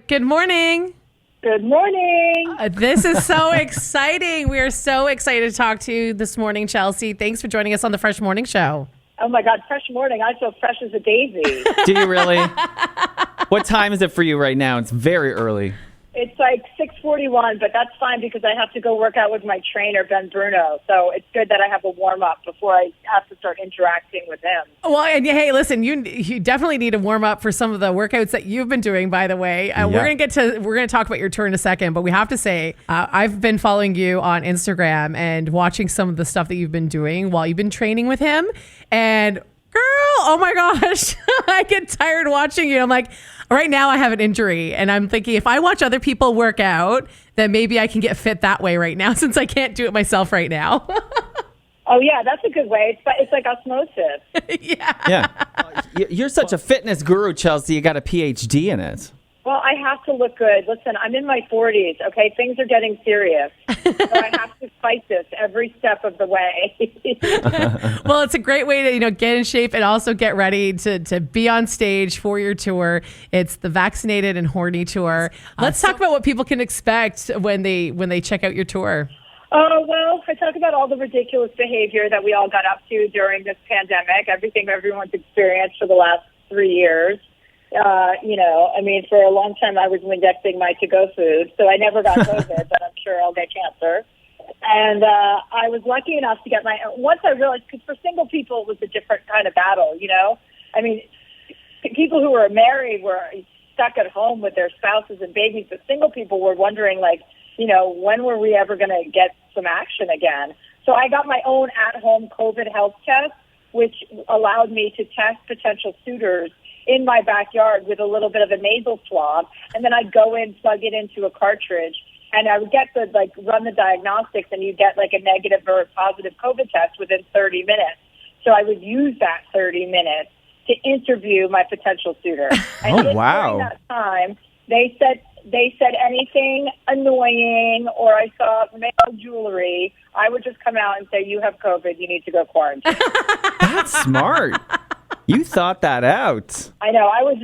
Good morning. Good morning. This is so exciting. We are so excited to talk to you this morning, Chelsea. Thanks for joining us on the Fresh Morning Show. Oh, my God, fresh morning. I feel fresh as a daisy. Do you really? What time is it for you right now? It's very early. It's like 6:41, but that's fine because I have to go work out with my trainer, Ben Bruno. So it's good that I have a warm-up before I have to start interacting with him. Well, and hey, listen, you definitely need to warm up for some of the workouts that you've been doing, by the way. Yeah. We're going to talk about your tour in a second, but we have to say, I've been following you on Instagram and watching some of the stuff that you've been doing while you've been training with him. And girl, oh my gosh, I get tired watching you. I'm like, right now I have an injury and I'm thinking if I watch other people work out, then maybe I can get fit that way right now since I can't do it myself right now. Oh, yeah, that's a good way. It's like osmosis. Yeah. You're such a fitness guru, Chelsea. You got a PhD in it. Well, I have to look good. Listen, I'm in my 40s, okay? Things are getting serious. So I have to fight this every step of the way. Well, it's a great way to, get in shape and also get ready to be on stage for your tour. It's the Vaccinated and Horny Tour. Let's talk about what people can expect when they check out your tour. Oh, well, I talk about all the ridiculous behavior that we all got up to during this pandemic, everything everyone's experienced for the last 3 years. For a long time I was Windexing my to-go food, so I never got COVID, but I'm sure I'll get cancer. And I was lucky enough to get once I realized, because for single people it was a different kind of battle, people who were married were stuck at home with their spouses and babies, but single people were wondering, when were we ever going to get some action again? So I got my own at-home COVID health test, which allowed me to test potential suitors in my backyard with a little bit of a nasal swab, and then I'd go in, plug it into a cartridge, and I would get run the diagnostics, and you get a negative or a positive COVID test within 30 minutes. So I would use that 30 minutes to interview my potential suitor. And wow. During that time, they said anything annoying or I saw male jewelry, I would just come out and say, "You have COVID, you need to go quarantine." That's smart. You thought that out. I know. I was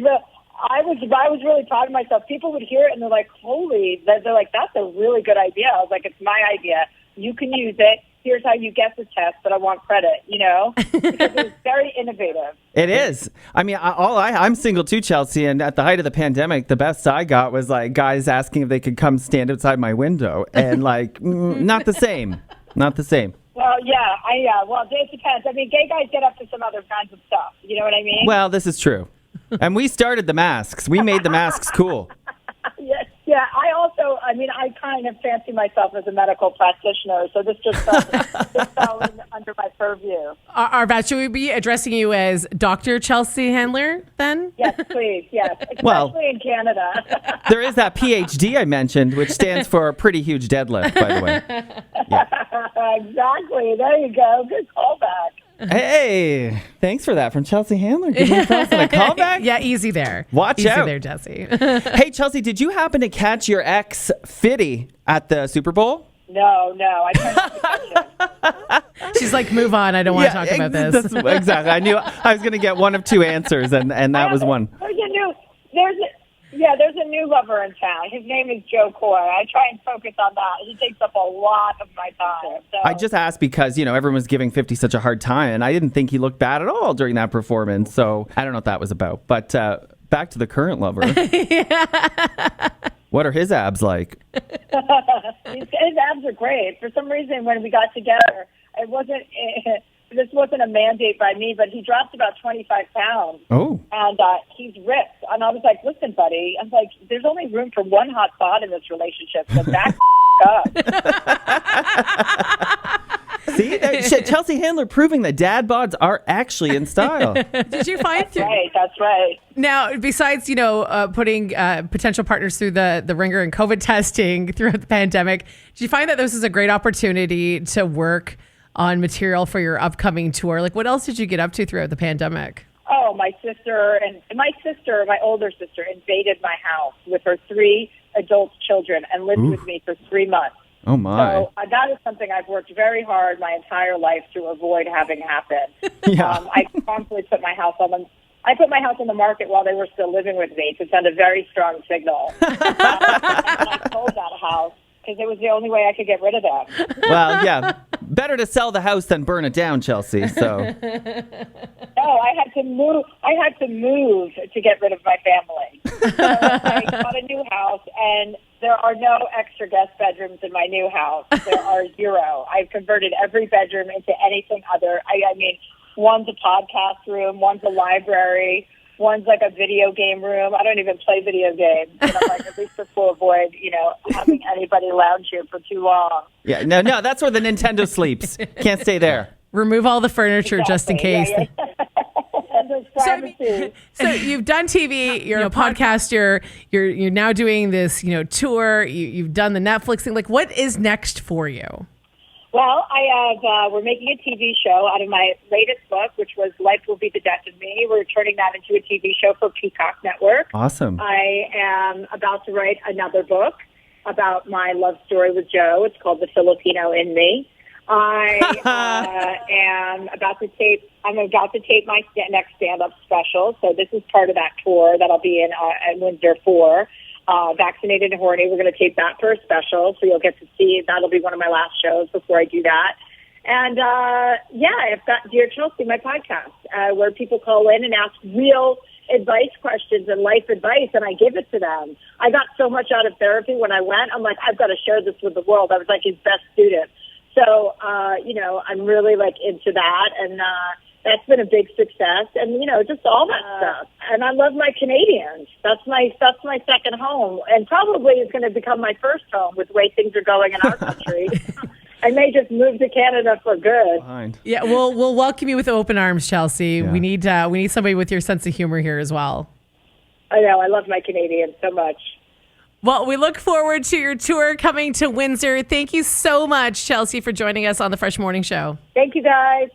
really proud of myself. People would hear it and they're like, they're like, "That's a really good idea." I was like, "It's my idea. You can use it. Here's how you get the test, but I want credit," because it was very innovative. It is. I mean, I'm single too, Chelsea, and at the height of the pandemic, the best I got was guys asking if they could come stand outside my window, and not the same. Not the same. Well, yeah. Well, it depends. I mean, gay guys get up to some other kinds of stuff. You know what I mean? Well, this is true. And we started the masks. We made the masks cool. Yes. Yeah, I kind of fancy myself as a medical practitioner, so this just fell under my purview. Arvat, should we be addressing you as Dr. Chelsea Handler then? Yes, please, yes. Especially in Canada. There is that PhD I mentioned, which stands for a pretty huge deadlift, by the way. Yeah. Exactly. There you go. Good callback. Hey, thanks for that from Chelsea Handler. Give me a callback. Yeah, easy there. Watch out. Easy there, Jesse. Hey, Chelsea, did you happen to catch your ex Fitty at the Super Bowl? No. I tried not to catch it. She's like, move on. I don't want to talk about this. Exactly. I knew I was going to get one of two answers, and that was one. There's a new lover in town. His name is Joe Coy. I try and focus on that. He takes up a lot of my time. So. I just asked because, everyone was giving 50 such a hard time, and I didn't think he looked bad at all during that performance. So I don't know what that was about. But back to the current lover. What are his abs like? His abs are great. For some reason, when we got together, this wasn't a mandate by me, but he dropped about 25 pounds. Oh. And he's ripped. And I was like, "Listen, buddy," I'm like, "there's only room for one hot spot in this relationship, so back up." See, Chelsea Handler proving that dad bods are actually in style. Did you find That's right. Now, besides, putting potential partners through the ringer and COVID testing throughout the pandemic, did you find that this is a great opportunity to work on material for your upcoming tour? What else did you get up to throughout the pandemic? Oh, my older sister, invaded my house with her 3 adult children and lived with me for 3 months. Oh, my. So that is something I've worked very hard my entire life to avoid having happen. Yeah. I promptly put my house on I put my house on the market while they were still living with me to send a very strong signal. And I sold that house because it was the only way I could get rid of them. Well, yeah. Better to sell the house than burn it down, Chelsea. So. No, I had to move. I had to move to get rid of my family. So I got a new house, and there are no extra guest bedrooms in my new house. There are 0. I've converted every bedroom into anything other. I mean, one's a podcast room, one's a library, one's like a video game room. I don't even play video games. And I'm like, at least this will avoid, having anybody lounge here for too long. Yeah, no, that's where the Nintendo sleeps. Can't stay there. Remove all the furniture just in case. Yeah. So you've done TV, you're a podcaster, you're now doing this, tour, you've done the Netflix thing. Like, what is next for you? Well, we're making a TV show out of my latest book, which was Life Will Be the Death of Me. We're turning that into a TV show for Peacock Network. Awesome. I am about to write another book about my love story with Joe. It's called The Filipino in Me. I am about to tape my next stand-up special. So this is part of that tour that I'll be in Windsor for. Vaccinated Horny. We're going to tape that for a special, so you'll get to see. That'll be one of my last shows before I do that. And, I've got Dear Chelsea, my podcast, where people call in and ask real advice questions and life advice, and I give it to them. I got so much out of therapy when I went. I'm like, I've got to share this with the world. I was like his best student. So, I'm really, into that, and that's been a big success, and, just all that stuff. And I love my Canadians. That's my second home, and probably is going to become my first home with the way things are going in our country. I may just move to Canada for good. Behind. Yeah, we'll welcome you with open arms, Chelsea. Yeah. We need somebody with your sense of humor here as well. I know. I love my Canadians so much. Well, we look forward to your tour coming to Windsor. Thank you so much, Chelsea, for joining us on the Fresh Morning Show. Thank you, guys.